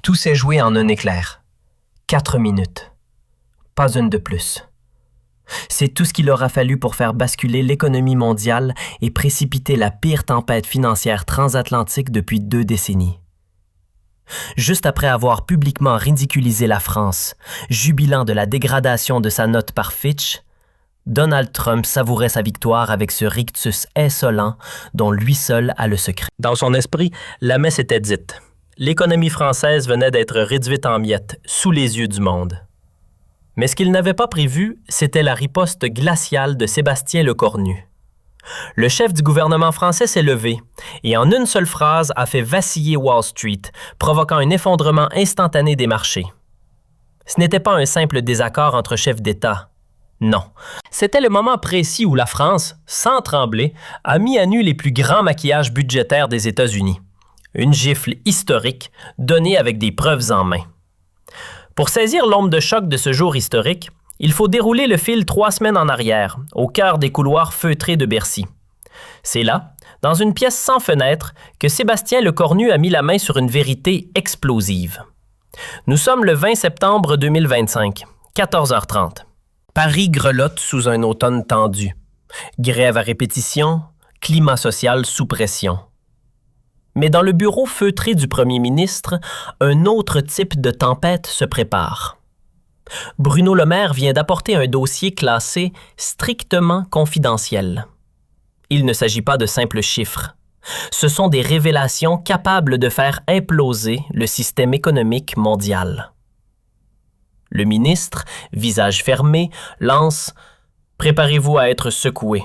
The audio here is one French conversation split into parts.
Tout s'est joué en un éclair. 4 minutes. Pas une de plus. C'est tout ce qu'il aura fallu pour faire basculer l'économie mondiale et précipiter la pire tempête financière transatlantique depuis 2 décennies. Juste après avoir publiquement ridiculisé la France, jubilant de la dégradation de sa note par Fitch, Donald Trump savourait sa victoire avec ce rictus insolent dont lui seul a le secret. Dans son esprit, la messe était dite. L'économie française venait d'être réduite en miettes, sous les yeux du monde. Mais ce qu'il n'avait pas prévu, c'était la riposte glaciale de Sébastien Lecornu. Le chef du gouvernement français s'est levé et en une seule phrase a fait vaciller Wall Street, provoquant un effondrement instantané des marchés. Ce n'était pas un simple désaccord entre chefs d'État. Non, c'était le moment précis où la France, sans trembler, a mis à nu les plus grands maquillages budgétaires des États-Unis. Une gifle historique, donnée avec des preuves en main. Pour saisir l'onde de choc de ce jour historique, il faut dérouler le fil 3 semaines en arrière, au cœur des couloirs feutrés de Bercy. C'est là, dans une pièce sans fenêtre, que Sébastien Lecornu a mis la main sur une vérité explosive. Nous sommes le 20 septembre 2025, 14h30. Paris grelotte sous un automne tendu. Grève à répétition, climat social sous pression. Mais dans le bureau feutré du premier ministre, un autre type de tempête se prépare. Bruno Le Maire vient d'apporter un dossier classé strictement confidentiel. Il ne s'agit pas de simples chiffres. Ce sont des révélations capables de faire imploser le système économique mondial. Le ministre, visage fermé, lance « Préparez-vous à être secoué ».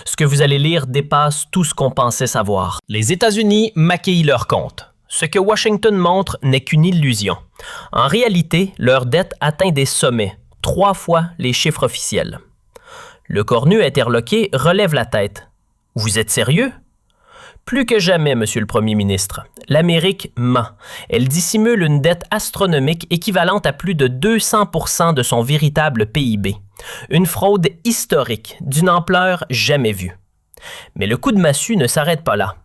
Ce que vous allez lire dépasse tout ce qu'on pensait savoir. Les États-Unis maquillent leur compte. Ce que Washington montre n'est qu'une illusion. En réalité, leur dette atteint des sommets, 3 fois les chiffres officiels. Lecornu, interloqué, relève la tête. « Vous êtes sérieux? » Plus que jamais, Monsieur le Premier ministre. L'Amérique ment. Elle dissimule une dette astronomique équivalente à plus de 200% de son véritable PIB. Une fraude historique, d'une ampleur jamais vue. Mais le coup de massue ne s'arrête pas là.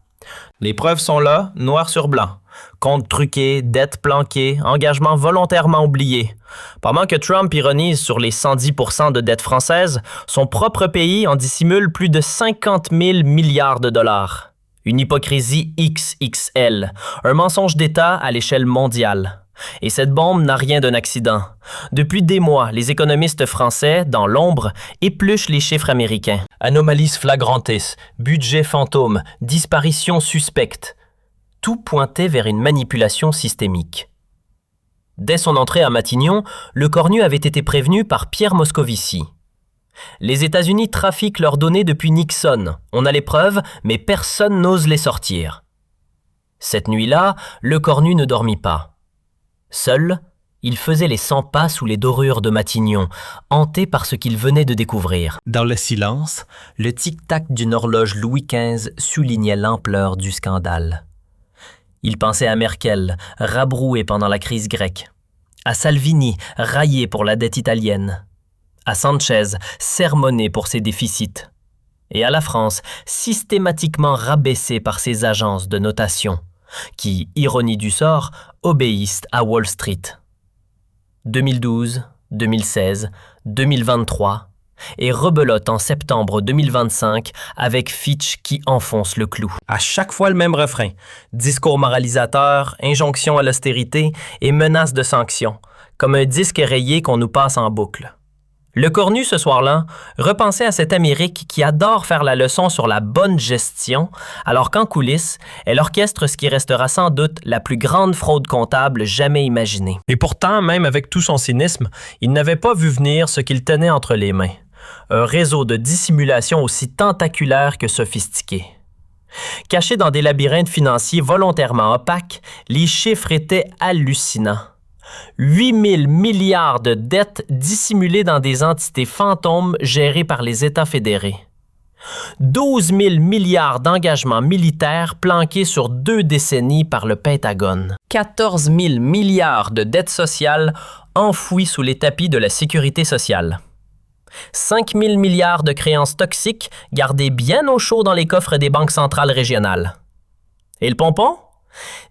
Les preuves sont là, noir sur blanc. Comptes truqués, dettes planquées, engagements volontairement oubliés. Pendant que Trump ironise sur les 110% de dette française, son propre pays en dissimule plus de 50 000 milliards de dollars. Une hypocrisie XXL, un mensonge d'État à l'échelle mondiale. Et cette bombe n'a rien d'un accident. Depuis des mois, les économistes français, dans l'ombre, épluchent les chiffres américains. Anomalies flagrantes, budget fantôme, disparition suspecte. Tout pointait vers une manipulation systémique. Dès son entrée à Matignon, Lecornu avait été prévenu par Pierre Moscovici. Les États-Unis trafiquent leurs données depuis Nixon. On a les preuves, mais personne n'ose les sortir. Cette nuit-là, Lecornu ne dormit pas. Seul, il faisait les 100 pas sous les dorures de Matignon, hanté par ce qu'il venait de découvrir. Dans le silence, le tic-tac d'une horloge Louis XV soulignait l'ampleur du scandale. Il pensait à Merkel, rabrouée pendant la crise grecque, à Salvini, raillé pour la dette italienne, à Sanchez, sermonné pour ses déficits, et à la France, systématiquement rabaissée par ses agences de notation, qui, ironie du sort, obéissent à Wall Street. 2012, 2016, 2023, et rebelote en septembre 2025 avec Fitch qui enfonce le clou. À chaque fois le même refrain, discours moralisateur, injonction à l'austérité et menace de sanctions, comme un disque rayé qu'on nous passe en boucle. Lecornu, ce soir-là, repensait à cette Amérique qui adore faire la leçon sur la bonne gestion, alors qu'en coulisses, elle orchestre ce qui restera sans doute la plus grande fraude comptable jamais imaginée. Et pourtant, même avec tout son cynisme, il n'avait pas vu venir ce qu'il tenait entre les mains. Un réseau de dissimulation aussi tentaculaire que sophistiqué. Cachés dans des labyrinthes financiers volontairement opaques, les chiffres étaient hallucinants. 8 000 milliards de dettes dissimulées dans des entités fantômes gérées par les États fédérés. 12 000 milliards d'engagements militaires planqués sur 2 décennies par le Pentagone. 14 000 milliards de dettes sociales enfouies sous les tapis de la sécurité sociale. 5 000 milliards de créances toxiques gardées bien au chaud dans les coffres des banques centrales régionales. Et le pompon?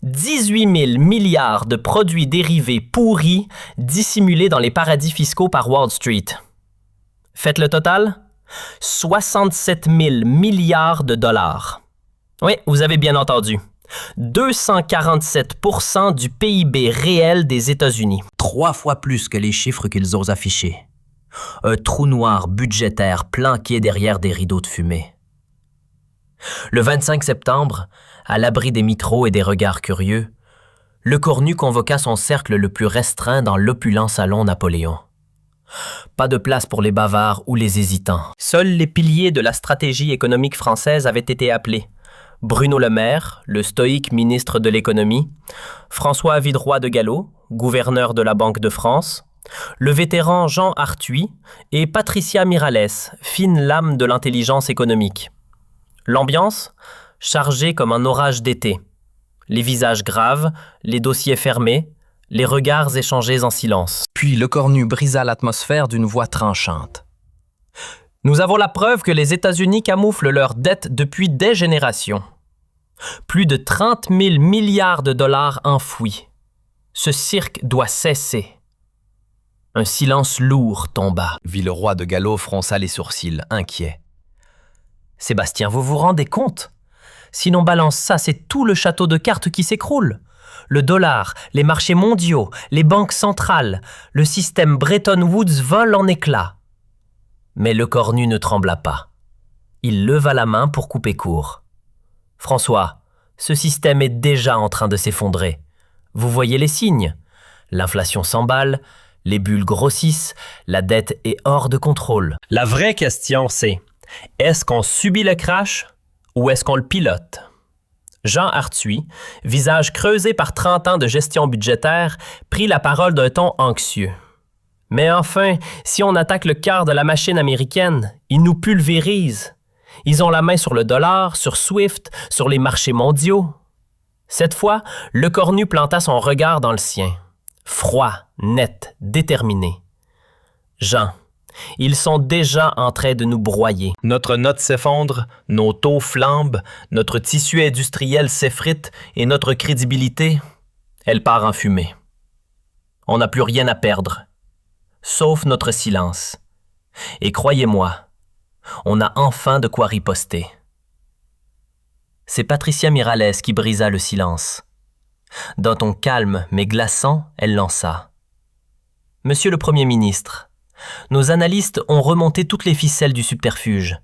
18 000 milliards de produits dérivés pourris dissimulés dans les paradis fiscaux par Wall Street. Faites le total? 67 000 milliards de dollars. Oui, vous avez bien entendu. 247% du PIB réel des États-Unis. 3 fois plus que les chiffres qu'ils osent afficher. Un trou noir budgétaire planqué derrière des rideaux de fumée. Le 25 septembre, à l'abri des micros et des regards curieux, Lecornu convoqua son cercle le plus restreint dans l'opulent salon Napoléon. Pas de place pour les bavards ou les hésitants. Seuls les piliers de la stratégie économique française avaient été appelés. Bruno Le Maire, le stoïque ministre de l'Économie, François Vidroy de Gallo, gouverneur de la Banque de France, le vétéran Jean Arthuis et Patricia Miralles, fine lame de l'intelligence économique. L'ambiance, chargée comme un orage d'été. Les visages graves, les dossiers fermés, les regards échangés en silence. Puis Lecornu brisa l'atmosphère d'une voix tranchante. Nous avons la preuve que les États-Unis camouflent leurs dettes depuis des générations. Plus de 30 000 milliards de dollars enfouis. Ce cirque doit cesser. Un silence lourd tomba. Villeroy de Gallo fronça les sourcils, inquiet. Sébastien, vous vous rendez compte? Si l'on balance ça, c'est tout le château de cartes qui s'écroule. Le dollar, les marchés mondiaux, les banques centrales, le système Bretton Woods vole en éclats. Mais Lecornu ne trembla pas. Il leva la main pour couper court. « François, ce système est déjà en train de s'effondrer. Vous voyez les signes. L'inflation s'emballe, les bulles grossissent, la dette est hors de contrôle. La vraie question, c'est, est-ce qu'on subit le crash ou est-ce qu'on le pilote? » Jean Arthuis, visage creusé par 30 ans de gestion budgétaire, prit la parole d'un ton anxieux. Mais enfin, si on attaque le cœur de la machine américaine, ils nous pulvérisent. Ils ont la main sur le dollar, sur SWIFT, sur les marchés mondiaux. Cette fois, Lecornu planta son regard dans le sien. Froid, net, déterminé. Jean, ils sont déjà en train de nous broyer. Notre note s'effondre, nos taux flambent, notre tissu industriel s'effrite et notre crédibilité, elle part en fumée. On n'a plus rien à perdre. Sauf notre silence. Et croyez-moi, on a enfin de quoi riposter. C'est Patricia Miralles qui brisa le silence. D'un ton calme mais glaçant, elle lança. « Monsieur le Premier ministre, nos analystes ont remonté toutes les ficelles du subterfuge.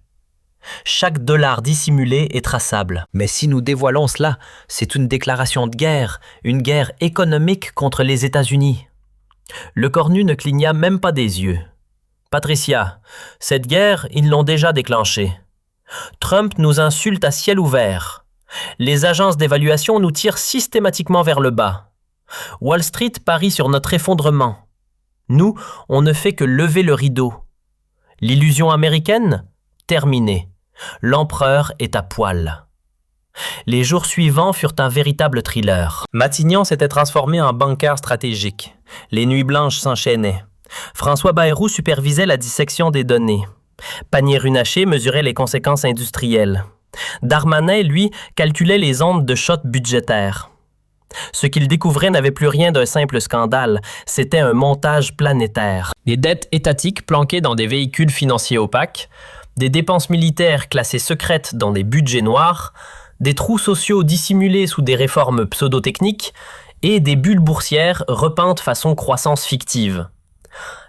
Chaque dollar dissimulé est traçable. Mais si nous dévoilons cela, c'est une déclaration de guerre, une guerre économique contre les États-Unis. » Lecornu ne cligna même pas des yeux. « Patricia, cette guerre, ils l'ont déjà déclenchée. Trump nous insulte à ciel ouvert. Les agences d'évaluation nous tirent systématiquement vers le bas. Wall Street parie sur notre effondrement. Nous, on ne fait que lever le rideau. L'illusion américaine? Terminée. L'empereur est à poil. » Les jours suivants furent un véritable thriller. Matignon s'était transformé en banqueur stratégique. Les nuits blanches s'enchaînaient. François Bayrou supervisait la dissection des données. Pannier-Runacher mesurait les conséquences industrielles. Darmanin, lui, calculait les ondes de choc budgétaires. Ce qu'il découvrait n'avait plus rien d'un simple scandale, c'était un montage planétaire. Des dettes étatiques planquées dans des véhicules financiers opaques, des dépenses militaires classées secrètes dans des budgets noirs, des trous sociaux dissimulés sous des réformes pseudo-techniques et des bulles boursières repeintes façon croissance fictive.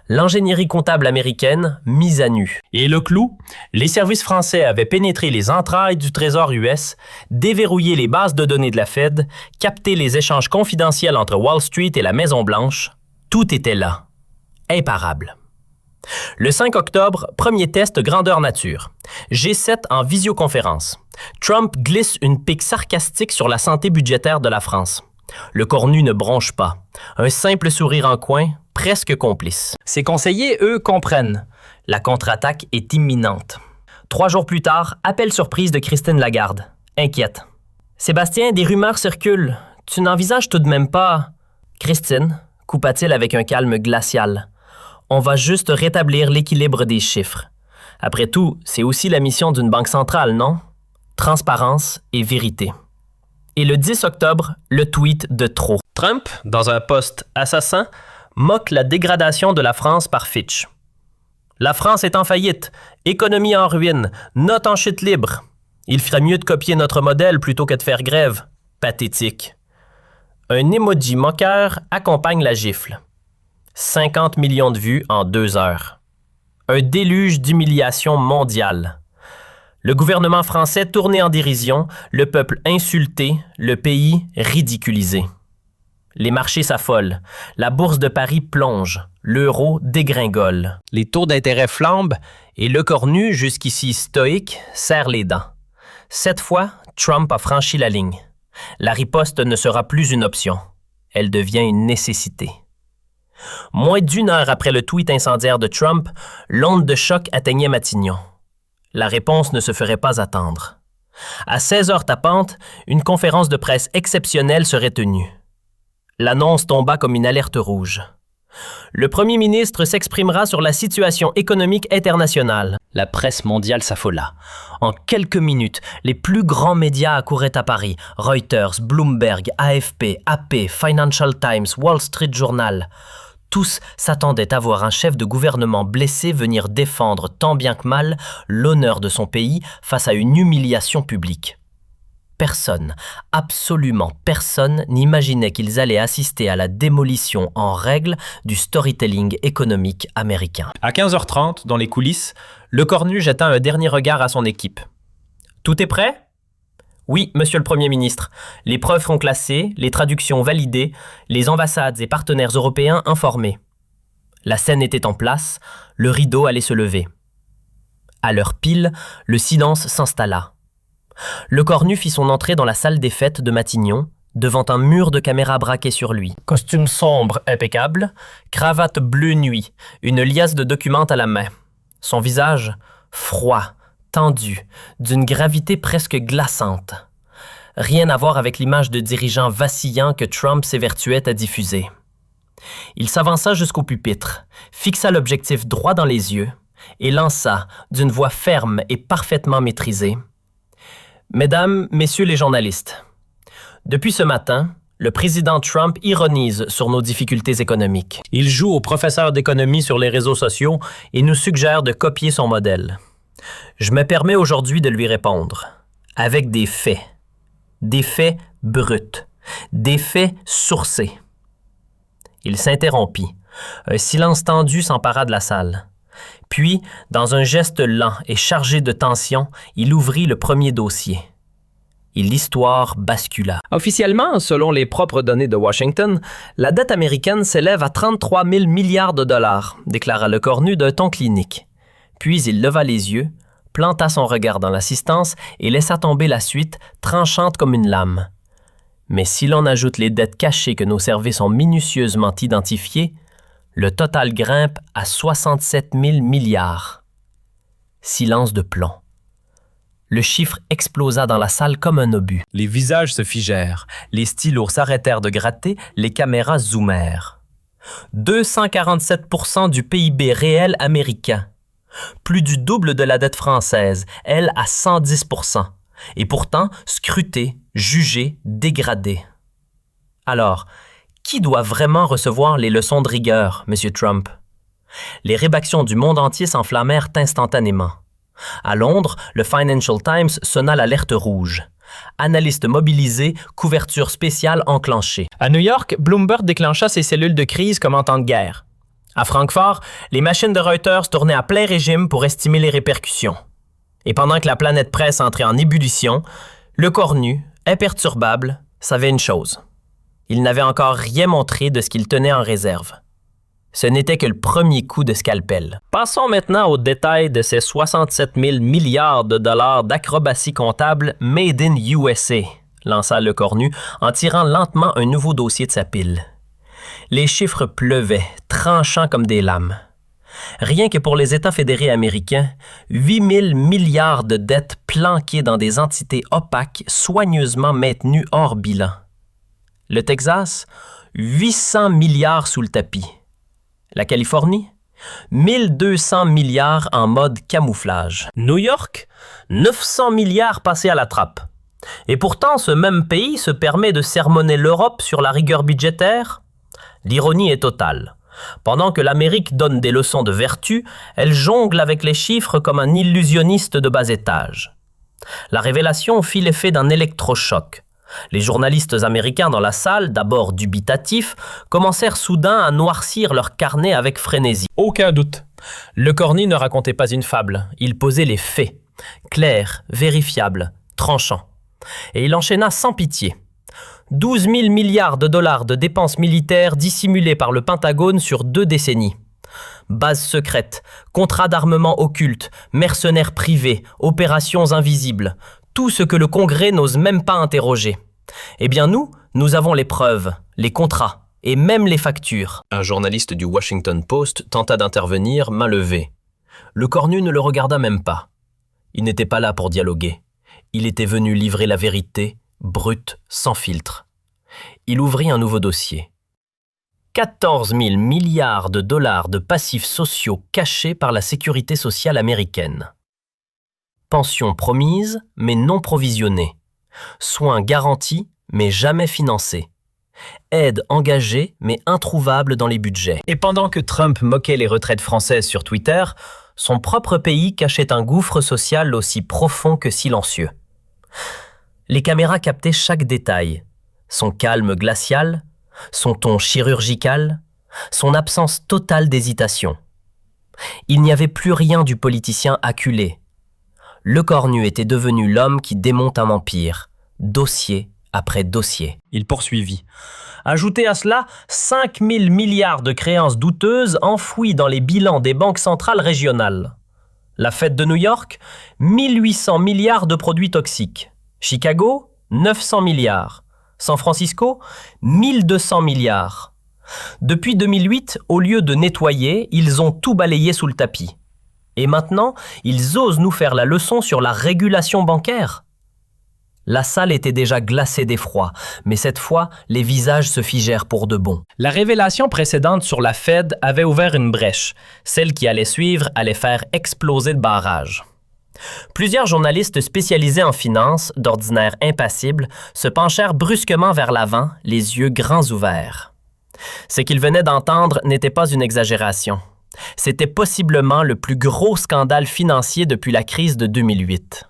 L'ingénierie comptable américaine mise à nu. Et le clou? Les services français avaient pénétré les entrailles du Trésor US, déverrouillé les bases de données de la Fed, capté les échanges confidentiels entre Wall Street et la Maison-Blanche. Tout était là. Imparable. Le 5 octobre, premier test grandeur nature. G7 en visioconférence. Trump glisse une pique sarcastique sur la santé budgétaire de la France. Lecornu ne bronche pas. Un simple sourire en coin, presque complice. Ses conseillers, eux, comprennent. La contre-attaque est imminente. 3 jours plus tard, appel surprise de Christine Lagarde. Inquiète. « Sébastien, des rumeurs circulent. Tu n'envisages tout de même pas... » Christine, coupa-t-il avec un calme glacial. On va juste rétablir l'équilibre des chiffres. Après tout, c'est aussi la mission d'une banque centrale, non? Transparence et vérité. Et le 10 octobre, le tweet de trop. Trump, dans un post assassin, moque la dégradation de la France par Fitch. La France est en faillite, économie en ruine, note en chute libre. Il ferait mieux de copier notre modèle plutôt que de faire grève. Pathétique. Un emoji moqueur accompagne la gifle. 50 millions de vues en 2 heures. Un déluge d'humiliation mondiale. Le gouvernement français tourné en dérision, le peuple insulté, le pays ridiculisé. Les marchés s'affolent, la bourse de Paris plonge, l'euro dégringole. Les taux d'intérêt flambent et Lecornu, jusqu'ici stoïque, serre les dents. Cette fois, Trump a franchi la ligne. La riposte ne sera plus une option. Elle devient une nécessité. Moins d'1 heure après le tweet incendiaire de Trump, l'onde de choc atteignait Matignon. La réponse ne se ferait pas attendre. À 16 heures tapantes, une conférence de presse exceptionnelle serait tenue. L'annonce tomba comme une alerte rouge. Le premier ministre s'exprimera sur la situation économique internationale. La presse mondiale s'affola. En quelques minutes, les plus grands médias accouraient à Paris. Reuters, Bloomberg, AFP, AP, Financial Times, Wall Street Journal. Tous s'attendaient à voir un chef de gouvernement blessé venir défendre tant bien que mal l'honneur de son pays face à une humiliation publique. Personne, absolument personne, n'imaginait qu'ils allaient assister à la démolition en règle du storytelling économique américain. À 15h30, dans les coulisses, Lecornu jeta un dernier regard à son équipe. « Tout est prêt ? » « Oui, monsieur le Premier ministre. Les preuves sont classées, les traductions validées, les ambassades et partenaires européens informés. » La scène était en place, le rideau allait se lever. À l'heure pile, le silence s'installa. Lecornu fit son entrée dans la salle des fêtes de Matignon, devant un mur de caméras braquées sur lui. Costume sombre impeccable, cravate bleue nuit, une liasse de documents à la main. Son visage, froid, tendu, d'une gravité presque glaçante. Rien à voir avec l'image de dirigeant vacillant que Trump s'évertuait à diffuser. Il s'avança jusqu'au pupitre, fixa l'objectif droit dans les yeux et lança, d'une voix ferme et parfaitement maîtrisée, « Mesdames, Messieurs les journalistes, depuis ce matin, le président Trump ironise sur nos difficultés économiques. Il joue au professeur d'économie sur les réseaux sociaux et nous suggère de copier son modèle. Je me permets aujourd'hui de lui répondre, avec des faits bruts, des faits sourcés. » Il s'interrompit. Un silence tendu s'empara de la salle. Puis, dans un geste lent et chargé de tension, il ouvrit le premier dossier. Et l'histoire bascula. Officiellement, selon les propres données de Washington, la dette américaine s'élève à 33 000 milliards de dollars, déclara Lecornu d'un ton clinique. Puis il leva les yeux, planta son regard dans l'assistance et laissa tomber la suite, tranchante comme une lame. Mais si l'on ajoute les dettes cachées que nos services ont minutieusement identifiées, le total grimpe à 67 000 milliards. Silence de plomb. Le chiffre explosa dans la salle comme un obus. Les visages se figèrent, les stylos s'arrêtèrent de gratter, les caméras zoomèrent. 247% du PIB réel américain. Plus du double de la dette française, elle à 110%. Et pourtant, scrutée, jugée, dégradée. Alors, qui doit vraiment recevoir les leçons de rigueur, M. Trump? Les rédactions du monde entier s'enflammèrent instantanément. À Londres, le Financial Times sonna l'alerte rouge. Analystes mobilisés, couverture spéciale enclenchée. À New York, Bloomberg déclencha ses cellules de crise comme en temps de guerre. À Francfort, les machines de Reuters tournaient à plein régime pour estimer les répercussions. Et pendant que la planète presse entrait en ébullition, Lecornu, imperturbable, savait une chose. Il n'avait encore rien montré de ce qu'il tenait en réserve. Ce n'était que le premier coup de scalpel. Passons maintenant aux détails de ces 67 000 milliards de dollars d'acrobatie comptable made in USA, lança Lecornu en tirant lentement un nouveau dossier de sa pile. Les chiffres pleuvaient, tranchants comme des lames. Rien que pour les États fédérés américains, 8 000 milliards de dettes planquées dans des entités opaques soigneusement maintenues hors bilan. Le Texas, 800 milliards sous le tapis. La Californie, 1200 milliards en mode camouflage. New York, 900 milliards passés à la trappe. Et pourtant, ce même pays se permet de sermonner l'Europe sur la rigueur budgétaire. L'ironie est totale. Pendant que l'Amérique donne des leçons de vertu, elle jongle avec les chiffres comme un illusionniste de bas étage. La révélation fit l'effet d'un électrochoc. Les journalistes américains dans la salle, d'abord dubitatifs, commencèrent soudain à noircir leurs carnets avec frénésie. Aucun doute. Le Cornu ne racontait pas une fable, il posait les faits, clairs, vérifiables, tranchants. Et il enchaîna sans pitié. 12 000 milliards de dollars de dépenses militaires dissimulées par le Pentagone sur 2 décennies. Bases secrètes, contrats d'armement occultes, mercenaires privés, opérations invisibles, tout ce que le Congrès n'ose même pas interroger. Eh bien nous avons les preuves, les contrats et même les factures. Un journaliste du Washington Post tenta d'intervenir, main levée. Le Cornu ne le regarda même pas. Il n'était pas là pour dialoguer. Il était venu livrer la vérité, brute, sans filtre. Il ouvrit un nouveau dossier. 14 000 milliards de dollars de passifs sociaux cachés par la sécurité sociale américaine. Pensions promises, mais non provisionnées. Soins garantis, mais jamais financés. Aide engagée, mais introuvable dans les budgets. Et pendant que Trump moquait les retraites françaises sur Twitter, son propre pays cachait un gouffre social aussi profond que silencieux. Les caméras captaient chaque détail. Son calme glacial, son ton chirurgical, son absence totale d'hésitation. Il n'y avait plus rien du politicien acculé. Le Cornu était devenu l'homme qui démonte un empire, dossier après dossier. Il poursuivit. Ajoutez à cela 5 000 milliards de créances douteuses enfouies dans les bilans des banques centrales régionales. La Fed de New York, 1800 milliards de produits toxiques. Chicago, 900 milliards. San Francisco, 1200 milliards. Depuis 2008, au lieu de nettoyer, ils ont tout balayé sous le tapis. Et maintenant, ils osent nous faire la leçon sur la régulation bancaire. La salle était déjà glacée d'effroi, mais cette fois, les visages se figèrent pour de bon. La révélation précédente sur la Fed avait ouvert une brèche. Celle qui allait suivre allait faire exploser le barrage. Plusieurs journalistes spécialisés en finance, d'ordinaire impassibles, se penchèrent brusquement vers l'avant, les yeux grands ouverts. Ce qu'ils venaient d'entendre n'était pas une exagération. C'était possiblement le plus gros scandale financier depuis la crise de 2008.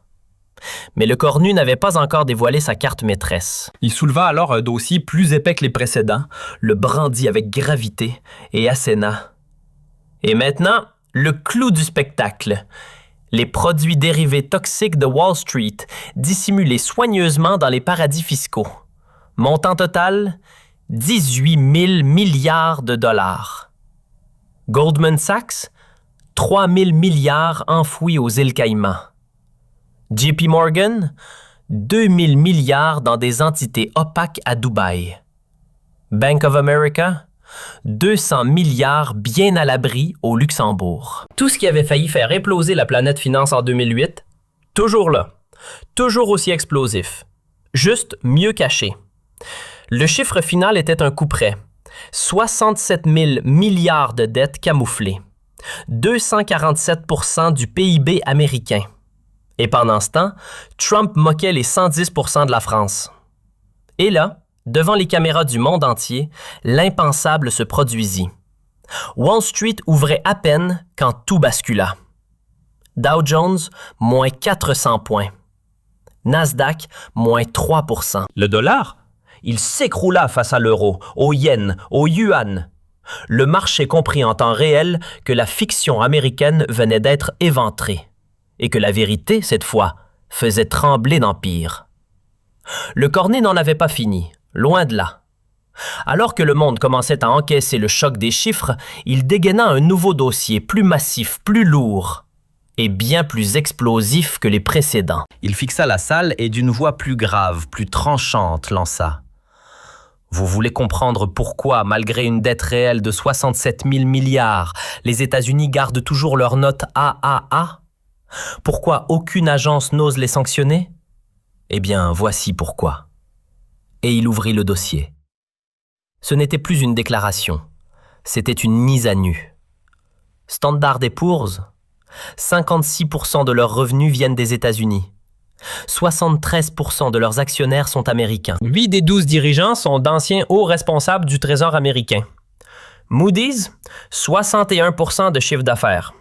Mais le Cornu n'avait pas encore dévoilé sa carte maîtresse. Il souleva alors un dossier plus épais que les précédents, le brandit avec gravité et asséna. Et maintenant, le clou du spectacle. Les produits dérivés toxiques de Wall Street, dissimulés soigneusement dans les paradis fiscaux. Montant total, 18 000 milliards de dollars. Goldman Sachs, 3 000 milliards enfouis aux îles Caïmans. JP Morgan, 2 000 milliards dans des entités opaques à Dubaï. Bank of America, 200 milliards bien à l'abri au Luxembourg. Tout ce qui avait failli faire exploser la planète finance en 2008, toujours là, toujours aussi explosif, juste mieux caché. Le chiffre final était un coup près. 67 000 milliards de dettes camouflées. 247 % du PIB américain. Et pendant ce temps, Trump moquait les 110 % de la France. Et là, devant les caméras du monde entier, l'impensable se produisit. Wall Street ouvrait à peine quand tout bascula. Dow Jones, moins 400 points. Nasdaq, moins 3 %. Le dollar? Il s'écroula face à l'euro, au yen, au yuan. Le marché comprit en temps réel que la fiction américaine venait d'être éventrée et que la vérité, cette fois, faisait trembler d'empire. Le Cornu n'en avait pas fini, loin de là. Alors que le monde commençait à encaisser le choc des chiffres, il dégaina un nouveau dossier plus massif, plus lourd et bien plus explosif que les précédents. Il fixa la salle et d'une voix plus grave, plus tranchante, lança. Vous voulez comprendre pourquoi, malgré une dette réelle de 67 000 milliards, les États-Unis gardent toujours leur note AAA? Pourquoi aucune agence n'ose les sanctionner? Eh bien, voici pourquoi. Et il ouvrit le dossier. Ce n'était plus une déclaration, c'était une mise à nu. Standard & Poor's, 56% de leurs revenus viennent des États-Unis. 73% de leurs actionnaires sont américains. 8 des 12 dirigeants sont d'anciens hauts responsables du Trésor américain. Moody's, 61% de chiffre d'affaires.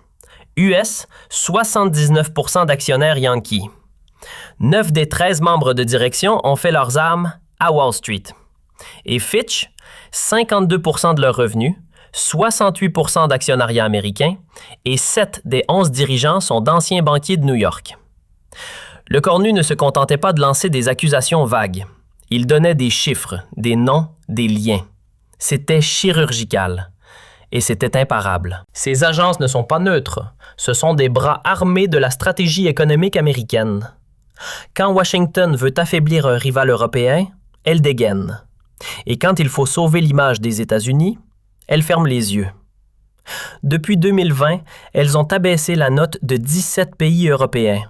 US, 79% d'actionnaires Yankees. 9 des 13 membres de direction ont fait leurs armes à Wall Street. Et Fitch, 52% de leurs revenus, 68% d'actionnariat américain et 7 des 11 dirigeants sont d'anciens banquiers de New York. Le Cornu ne se contentait pas de lancer des accusations vagues. Il donnait des chiffres, des noms, des liens. C'était chirurgical. Et c'était imparable. Ces agences ne sont pas neutres. Ce sont des bras armés de la stratégie économique américaine. Quand Washington veut affaiblir un rival européen, elle dégaine. Et quand il faut sauver l'image des États-Unis, elle ferme les yeux. Depuis 2020, elles ont abaissé la note de 17 pays européens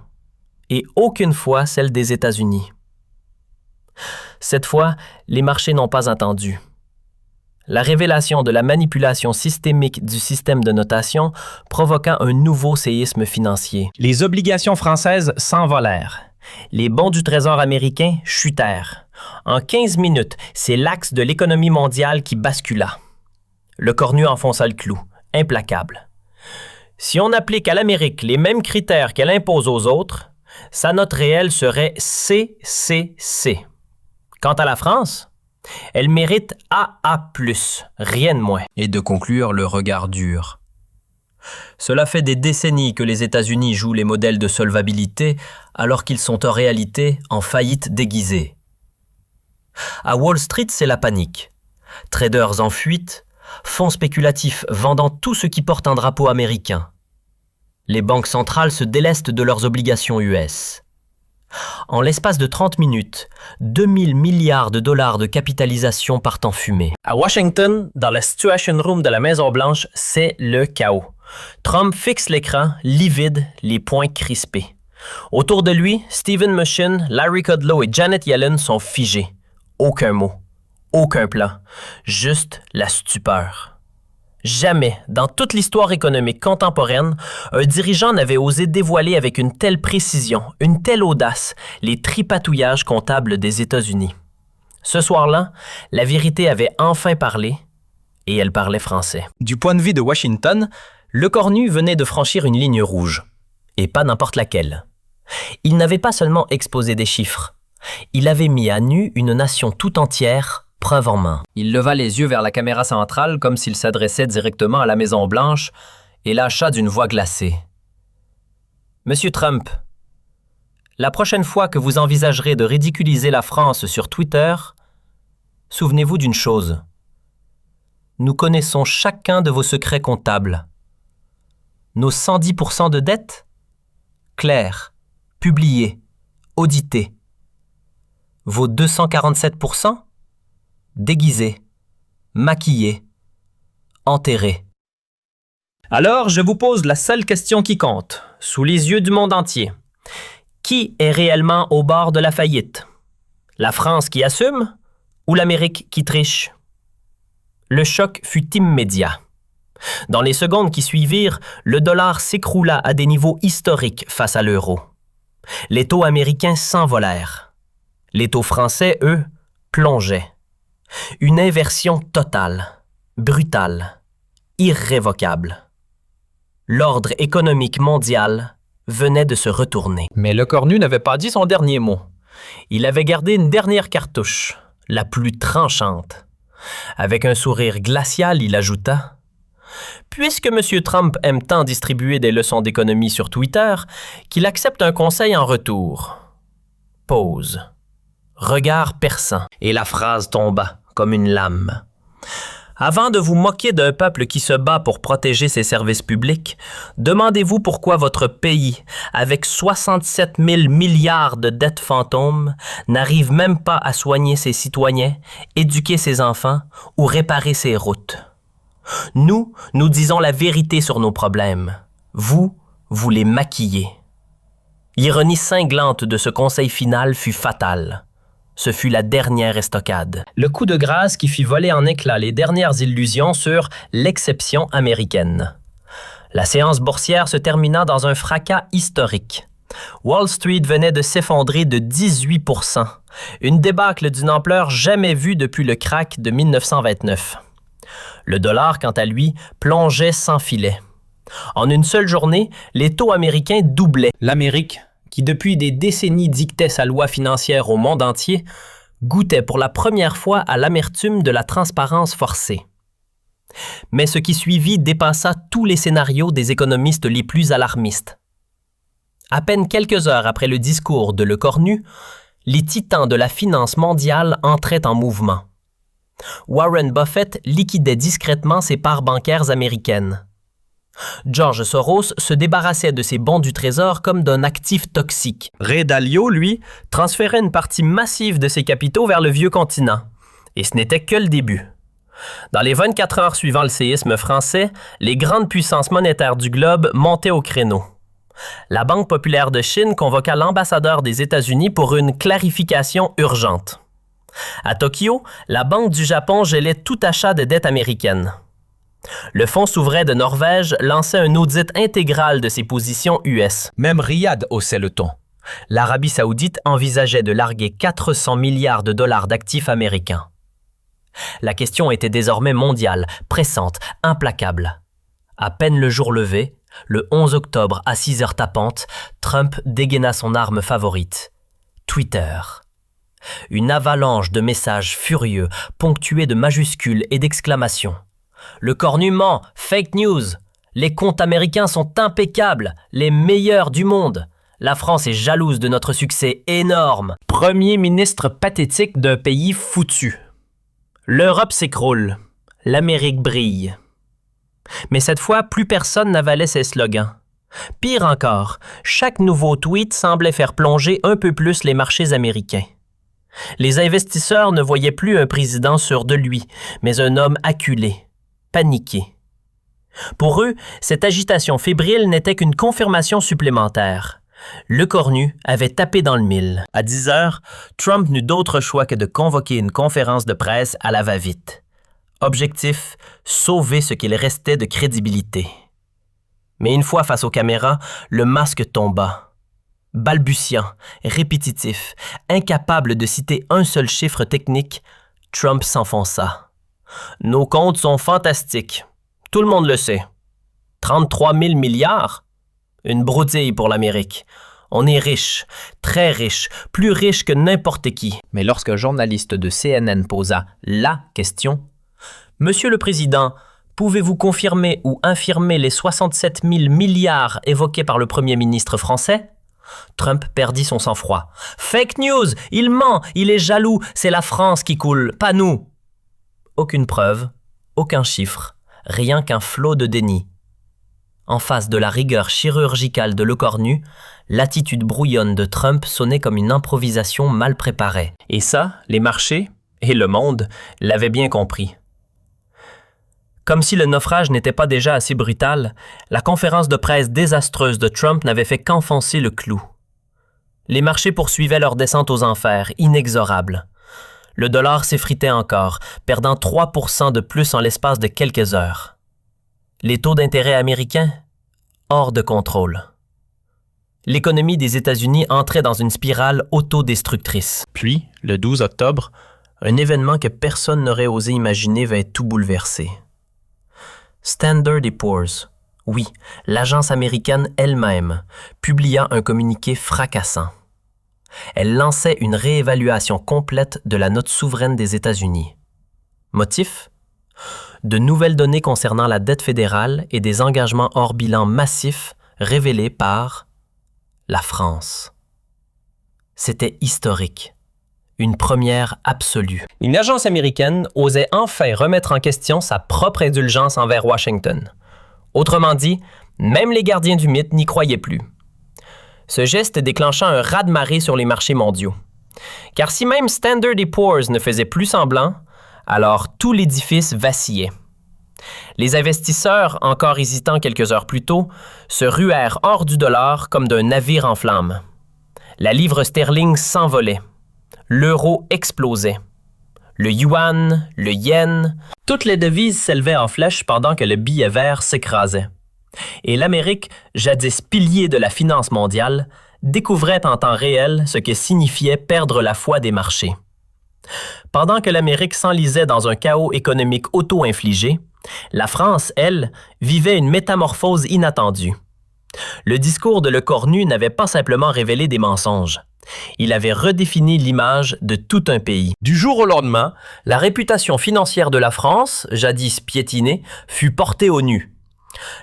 et aucune fois celle des États-Unis. Cette fois, les marchés n'ont pas entendu. La révélation de la manipulation systémique du système de notation provoqua un nouveau séisme financier. Les obligations françaises s'envolèrent. Les bons du Trésor américain chutèrent. En 15 minutes, c'est l'axe de l'économie mondiale qui bascula. Le Cornu enfonça le clou, implacable. Si on applique à l'Amérique les mêmes critères qu'elle impose aux autres, sa note réelle serait CCC. Quant à la France, elle mérite AA+, rien de moins. Et de conclure le regard dur. Cela fait des décennies que les États-Unis jouent les modèles de solvabilité alors qu'ils sont en réalité en faillite déguisée. À Wall Street, c'est la panique. Traders en fuite, fonds spéculatifs vendant tout ce qui porte un drapeau américain. Les banques centrales se délestent de leurs obligations US. En l'espace de 30 minutes, 2000 milliards de dollars de capitalisation partent en fumée. À Washington, dans la Situation Room de la Maison-Blanche, c'est le chaos. Trump fixe l'écran, livide, les poings crispés. Autour de lui, Stephen Mnuchin, Larry Kudlow et Janet Yellen sont figés. Aucun mot, aucun plan, juste la stupeur. Jamais, dans toute l'histoire économique contemporaine, un dirigeant n'avait osé dévoiler avec une telle précision, une telle audace, les tripatouillages comptables des États-Unis. Ce soir-là, la vérité avait enfin parlé, et elle parlait français. Du point de vue de Washington, Le Cornu venait de franchir une ligne rouge, et pas n'importe laquelle. Il n'avait pas seulement exposé des chiffres, il avait mis à nu une nation tout entière, preuve en main. il leva les yeux vers la caméra centrale comme s'il s'adressait directement à la Maison-Blanche et lâcha d'une voix glacée. « Monsieur Trump, la prochaine fois que vous envisagerez de ridiculiser la France sur Twitter, souvenez-vous d'une chose. Nous connaissons chacun de vos secrets comptables. Nos 110% de dette? Clair, publié, audité. Vos 247%? Déguisé, maquillé, enterré. Alors, je vous pose la seule question qui compte, sous les yeux du monde entier. Qui est réellement au bord de la faillite? La France qui assume ou l'Amérique qui triche? Le choc fut immédiat. Dans les secondes qui suivirent, le dollar s'écroula à des niveaux historiques face à l'euro. Les taux américains s'envolèrent. Les taux français, eux, plongeaient. Une inversion totale, brutale, irrévocable. L'ordre économique mondial venait de se retourner. Mais Le Cornu n'avait pas dit son dernier mot. Il avait gardé une dernière cartouche, la plus tranchante. Avec un sourire glacial, il ajouta « Puisque M. Trump aime tant distribuer des leçons d'économie sur Twitter, qu'il accepte un conseil en retour. » Pause. Regard perçant, et la phrase tomba comme une lame. Avant de vous moquer d'un peuple qui se bat pour protéger ses services publics, demandez-vous pourquoi votre pays, avec 67 000 milliards de dettes fantômes, n'arrive même pas à soigner ses citoyens, éduquer ses enfants ou réparer ses routes. Nous disons la vérité sur nos problèmes. Vous les maquillez. L'ironie cinglante de ce conseil final fut fatale. Ce fut la dernière estocade. Le coup de grâce qui fit voler en éclats les dernières illusions sur l'exception américaine. La séance boursière se termina dans un fracas historique. Wall Street venait de s'effondrer de 18%, une débâcle d'une ampleur jamais vue depuis le krach de 1929. Le dollar, quant à lui, plongeait sans filet. En une seule journée, les taux américains doublaient. L'Amérique, qui depuis des décennies dictait sa loi financière au monde entier, goûtait pour la première fois à l'amertume de la transparence forcée. Mais ce qui suivit dépassa tous les scénarios des économistes les plus alarmistes. À peine quelques heures après le discours de Le Cornu, les titans de la finance mondiale entraient en mouvement. Warren Buffett liquidait discrètement ses parts bancaires américaines. George Soros se débarrassait de ses bons du Trésor comme d'un actif toxique. Ray Dalio, lui, transférait une partie massive de ses capitaux vers le vieux continent. Et ce n'était que le début. Dans les 24 heures suivant le séisme français, les grandes puissances monétaires du globe montaient au créneau. La Banque populaire de Chine convoqua l'ambassadeur des États-Unis pour une clarification urgente. À Tokyo, la Banque du Japon gelait tout achat de dettes américaines. Le Fonds souverain de Norvège lançait un audit intégral de ses positions US. Même Riyad haussait le ton. L'Arabie saoudite envisageait de larguer 400 milliards de dollars d'actifs américains. La question était désormais mondiale, pressante, implacable. À peine le jour levé, le 11 octobre à 6 heures tapantes, Trump dégaina son arme favorite, Twitter. Une avalanche de messages furieux, ponctués de majuscules et d'exclamations. Le Cornu ment, fake news. Les comptes américains sont impeccables, les meilleurs du monde. La France est jalouse de notre succès énorme. Premier ministre pathétique d'un pays foutu. L'Europe s'écroule. L'Amérique brille. Mais cette fois, plus personne n'avalait ces slogans. Pire encore, chaque nouveau tweet semblait faire plonger un peu plus les marchés américains. Les investisseurs ne voyaient plus un président sûr de lui, mais un homme acculé, paniqué. Pour eux, cette agitation fébrile n'était qu'une confirmation supplémentaire. Le Cornu avait tapé dans le mille. À 10 heures, Trump n'eut d'autre choix que de convoquer une conférence de presse à la va-vite. Objectif, sauver ce qu'il restait de crédibilité. Mais une fois face aux caméras, le masque tomba. Balbutiant, répétitif, incapable de citer un seul chiffre technique, Trump s'enfonça. Nos comptes sont fantastiques. Tout le monde le sait. 33 000 milliards? Une broutille pour l'Amérique. On est riche, très riche, plus riche que n'importe qui. Mais lorsqu'un journaliste de CNN posa la question, « Monsieur le Président, pouvez-vous confirmer ou infirmer les 67 000 milliards évoqués par le Premier ministre français? » Trump perdit son sang-froid. « Fake news! Il ment! Il est jaloux! C'est la France qui coule, pas nous! » Aucune preuve, aucun chiffre, rien qu'un flot de déni. En face de la rigueur chirurgicale de Le Cornu, l'attitude brouillonne de Trump sonnait comme une improvisation mal préparée. Et ça, les marchés et le monde l'avaient bien compris. Comme si le naufrage n'était pas déjà assez brutal, la conférence de presse désastreuse de Trump n'avait fait qu'enfoncer le clou. Les marchés poursuivaient leur descente aux enfers, inexorables. Le dollar s'effritait encore, perdant 3% de plus en l'espace de quelques heures. Les taux d'intérêt américains, hors de contrôle. L'économie des États-Unis entrait dans une spirale autodestructrice. Puis, le 12 octobre, un événement que personne n'aurait osé imaginer va tout bouleverser. Standard & Poor's, oui, l'agence américaine elle-même, publia un communiqué fracassant. Elle lançait une réévaluation complète de la note souveraine des États-Unis. Motif? De nouvelles données concernant la dette fédérale et des engagements hors bilan massifs révélés par la France. C'était historique. Une première absolue. Une agence américaine osait enfin remettre en question sa propre indulgence envers Washington. Autrement dit, même les gardiens du mythe n'y croyaient plus. Ce geste déclencha un raz-de-marée sur les marchés mondiaux. Car si même Standard & Poor's ne faisait plus semblant, alors tout l'édifice vacillait. Les investisseurs, encore hésitants quelques heures plus tôt, se ruèrent hors du dollar comme d'un navire en flammes. La livre sterling s'envolait. L'euro explosait. Le yuan, le yen, toutes les devises s'élevaient en flèche pendant que le billet vert s'écrasait. Et l'Amérique, jadis pilier de la finance mondiale, découvrait en temps réel ce que signifiait perdre la foi des marchés. Pendant que l'Amérique s'enlisait dans un chaos économique auto-infligé, la France, elle, vivait une métamorphose inattendue. Le discours de Lecornu n'avait pas simplement révélé des mensonges. Il avait redéfini l'image de tout un pays. Du jour au lendemain, la réputation financière de la France, jadis piétinée, fut portée au nu.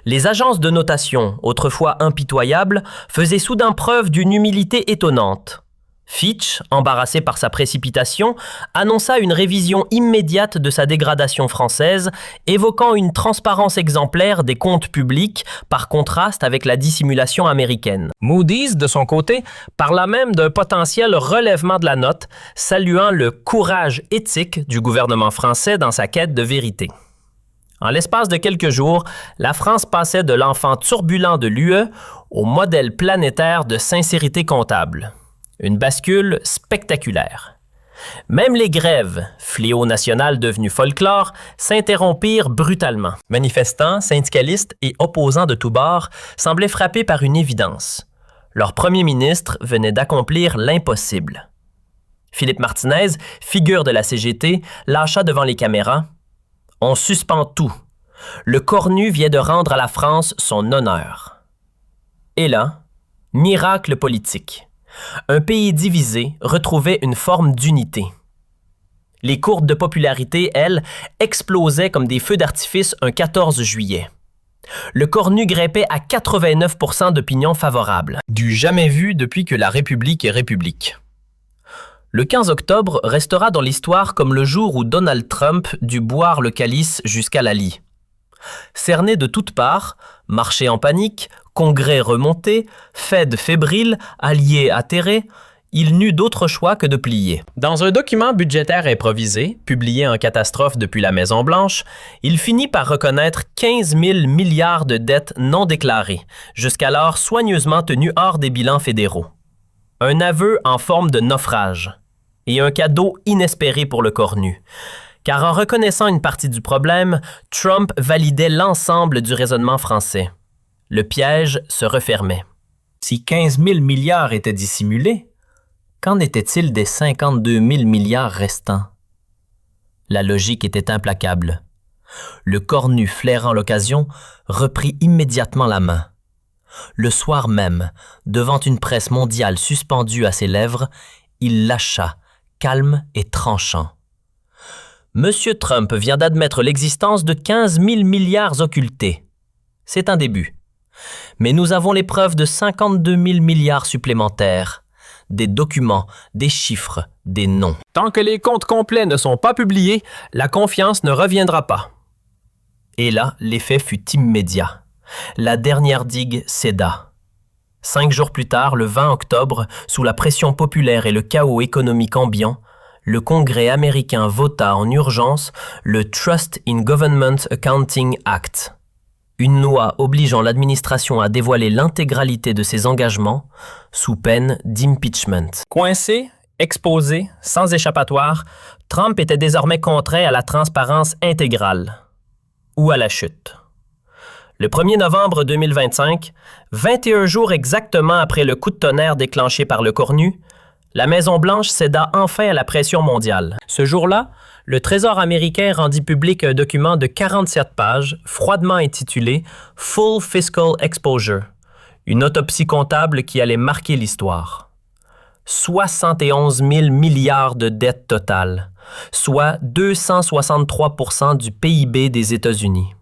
Les agences de notation, autrefois impitoyables, faisaient soudain preuve d'une humilité étonnante. Fitch, embarrassé par sa précipitation, annonça une révision immédiate de sa dégradation française, évoquant une transparence exemplaire des comptes publics par contraste avec la dissimulation américaine. Moody's, de son côté, parla même d'un potentiel relèvement de la note, saluant le courage éthique du gouvernement français dans sa quête de vérité. En l'espace de quelques jours, la France passait de l'enfant turbulent de l'UE au modèle planétaire de sincérité comptable. Une bascule spectaculaire. Même les grèves, fléau national devenu folklore, s'interrompirent brutalement. Manifestants, syndicalistes et opposants de tous bords semblaient frappés par une évidence. Leur premier ministre venait d'accomplir l'impossible. Philippe Martinez, figure de la CGT, lâcha devant les caméras « On suspend tout. Le Cornu vient de rendre à la France son honneur. » Et là, miracle politique. Un pays divisé retrouvait une forme d'unité. Les courbes de popularité, elles, explosaient comme des feux d'artifice un 14 juillet. Le Cornu grimpait à 89% d'opinion favorable, du jamais vu depuis que la République est République. Le 15 octobre restera dans l'histoire comme le jour où Donald Trump dut boire le calice jusqu'à la lie. Cerné de toutes parts, marché en panique, congrès remonté, Fed fébrile, alliés atterrés, il n'eut d'autre choix que de plier. Dans un document budgétaire improvisé, publié en catastrophe depuis la Maison-Blanche, il finit par reconnaître 15 000 milliards de dettes non déclarées, jusqu'alors soigneusement tenues hors des bilans fédéraux. Un aveu en forme de naufrage, et un cadeau inespéré pour le Cornu. Car en reconnaissant une partie du problème, Trump validait l'ensemble du raisonnement français. Le piège se refermait. Si 15 000 milliards étaient dissimulés, qu'en était-il des 52 000 milliards restants? La logique était implacable. Le Cornu, flairant l'occasion, reprit immédiatement la main. Le soir même, devant une presse mondiale suspendue à ses lèvres, il lâcha, calme et tranchant. Monsieur Trump vient d'admettre l'existence de 15 000 milliards occultés. C'est un début. Mais nous avons les preuves de 52 000 milliards supplémentaires. Des documents, des chiffres, des noms. Tant que les comptes complets ne sont pas publiés, la confiance ne reviendra pas. Et là, l'effet fut immédiat. La dernière digue céda. 5 jours plus tard, le 20 octobre, sous la pression populaire et le chaos économique ambiant, le Congrès américain vota en urgence le Trust in Government Accounting Act, une loi obligeant l'administration à dévoiler l'intégralité de ses engagements sous peine d'impeachment. Coincé, exposé, sans échappatoire, Trump était désormais contraint à la transparence intégrale ou à la chute. Le 1er novembre 2025, 21 jours exactement après le coup de tonnerre déclenché par le Cornu, la Maison-Blanche céda enfin à la pression mondiale. Ce jour-là, le Trésor américain rendit public un document de 47 pages, froidement intitulé « Full Fiscal Exposure », une autopsie comptable qui allait marquer l'histoire. 71 000 milliards de dettes totales, soit 263% du PIB des États-Unis.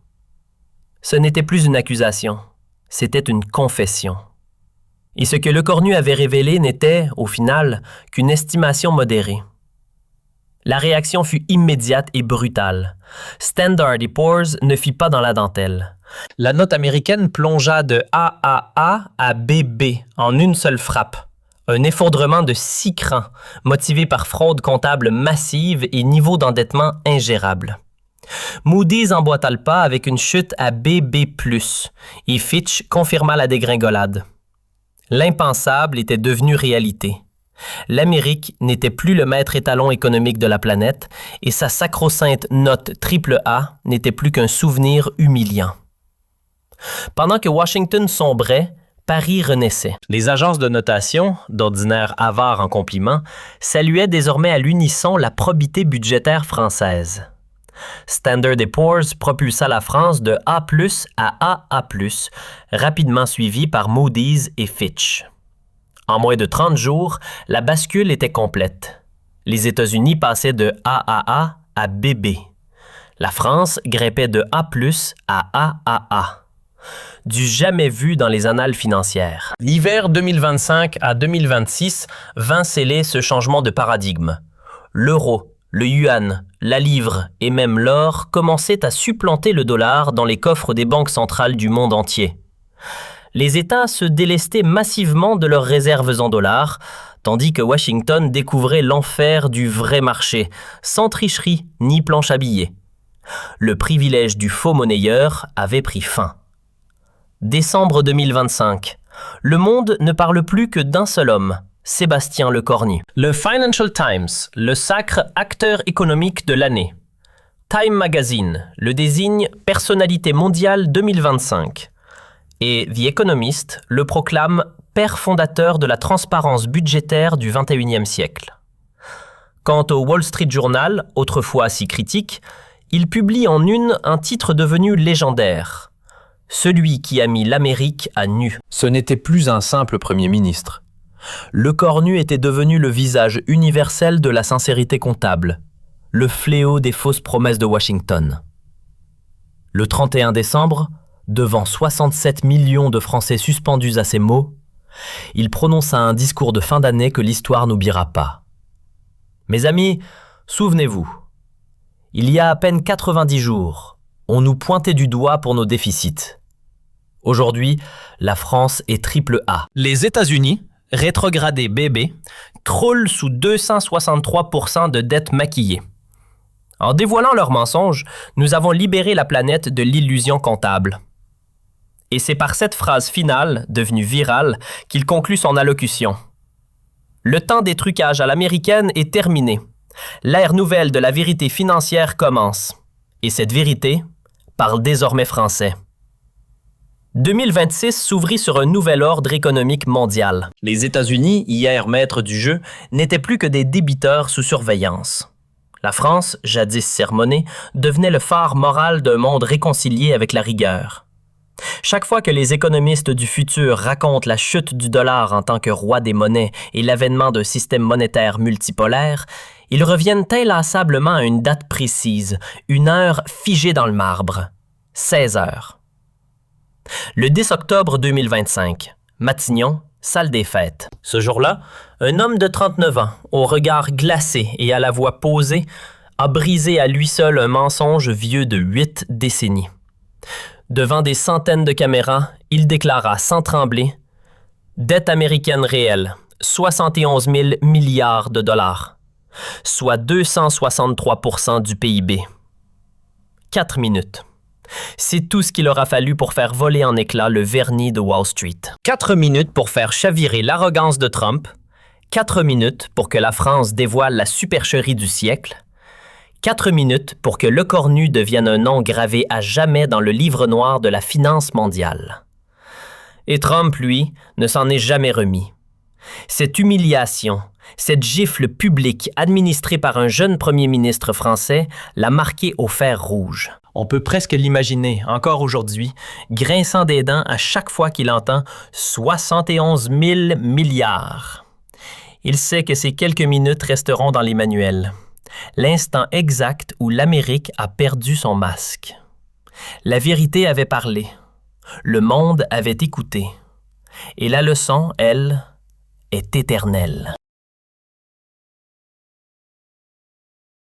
Ce n'était plus une accusation, c'était une confession. Et ce que le Cornu avait révélé n'était, au final, qu'une estimation modérée. La réaction fut immédiate et brutale. Standard & Poor's ne fit pas dans la dentelle. La note américaine plongea de AAA à BB en une seule frappe. Un effondrement de 6 crans, motivé par fraude comptable massive et niveau d'endettement ingérable. Moody's emboîta le pas avec une chute à BB+, et Fitch confirma la dégringolade. L'impensable était devenu réalité. L'Amérique n'était plus le maître étalon économique de la planète et sa sacro-sainte note AAA n'était plus qu'un souvenir humiliant. Pendant que Washington sombrait, Paris renaissait. Les agences de notation, d'ordinaire avares en compliments, saluaient désormais à l'unisson la probité budgétaire française. Standard & Poor's propulsa la France de A+ à AA+, rapidement suivi par Moody's et Fitch. En moins de 30 jours, la bascule était complète. Les États-Unis passaient de AAA à BB. La France grimpait de A+ à AAA. Du jamais vu dans les annales financières. L'hiver 2025 à 2026 vint sceller ce changement de paradigme. L'euro, le yuan, la livre et même l'or commençaient à supplanter le dollar dans les coffres des banques centrales du monde entier. Les États se délestaient massivement de leurs réserves en dollars, tandis que Washington découvrait l'enfer du vrai marché, sans tricherie ni planche à billets. Le privilège du faux monnayeur avait pris fin. Décembre 2025. Le monde ne parle plus que d'un seul homme, Sébastien Lecornu. Le Financial Times le sacre acteur économique de l'année. Time Magazine le désigne personnalité mondiale 2025. Et The Economist le proclame père fondateur de la transparence budgétaire du XXIe siècle. Quant au Wall Street Journal, autrefois si critique, il publie en une un titre devenu légendaire. Celui qui a mis l'Amérique à nu. Ce n'était plus un simple Premier ministre. Lecornu était devenu le visage universel de la sincérité comptable, le fléau des fausses promesses de Washington. Le 31 décembre, devant 67 millions de Français suspendus à ces mots, il prononça un discours de fin d'année que l'histoire n'oubliera pas. Mes amis, souvenez-vous, il y a à peine 90 jours, on nous pointait du doigt pour nos déficits. Aujourd'hui, la France est triple A. Les États-Unis, rétrogradés BB, croulent sous 263% de dettes maquillées. En dévoilant leurs mensonges, nous avons libéré la planète de l'illusion comptable. Et c'est par cette phrase finale, devenue virale, qu'il conclut son allocution. Le temps des trucages à l'américaine est terminé. L'ère nouvelle de la vérité financière commence. Et cette vérité parle désormais français. 2026 s'ouvrit sur un nouvel ordre économique mondial. Les États-Unis, hier maîtres du jeu, n'étaient plus que des débiteurs sous surveillance. La France, jadis sermonnée, devenait le phare moral d'un monde réconcilié avec la rigueur. Chaque fois que les économistes du futur racontent la chute du dollar en tant que roi des monnaies et l'avènement d'un système monétaire multipolaire, ils reviennent inlassablement à une date précise, une heure figée dans le marbre. 16 heures. Le 10 octobre 2025, Matignon, salle des fêtes. Ce jour-là, un homme de 39 ans, au regard glacé et à la voix posée, a brisé à lui seul un mensonge vieux de 8 décennies. Devant des centaines de caméras, il déclara sans trembler « Dette américaine réelle, 71 000 milliards de dollars, soit 263% du PIB. » 4 minutes. C'est tout ce qu'il aura fallu pour faire voler en éclats le vernis de Wall Street. 4 minutes pour faire chavirer l'arrogance de Trump. 4 minutes pour que la France dévoile la supercherie du siècle. 4 minutes pour que Lecornu devienne un nom gravé à jamais dans le livre noir de la finance mondiale. Et Trump, lui, ne s'en est jamais remis. Cette humiliation, cette gifle publique administrée par un jeune premier ministre français l'a marqué au fer rouge. On peut presque l'imaginer, encore aujourd'hui, grinçant des dents à chaque fois qu'il entend « 71 000 milliards ». Il sait que ces quelques minutes resteront dans les manuels. L'instant exact où l'Amérique a perdu son masque. La vérité avait parlé. Le monde avait écouté. Et la leçon, elle, est éternelle.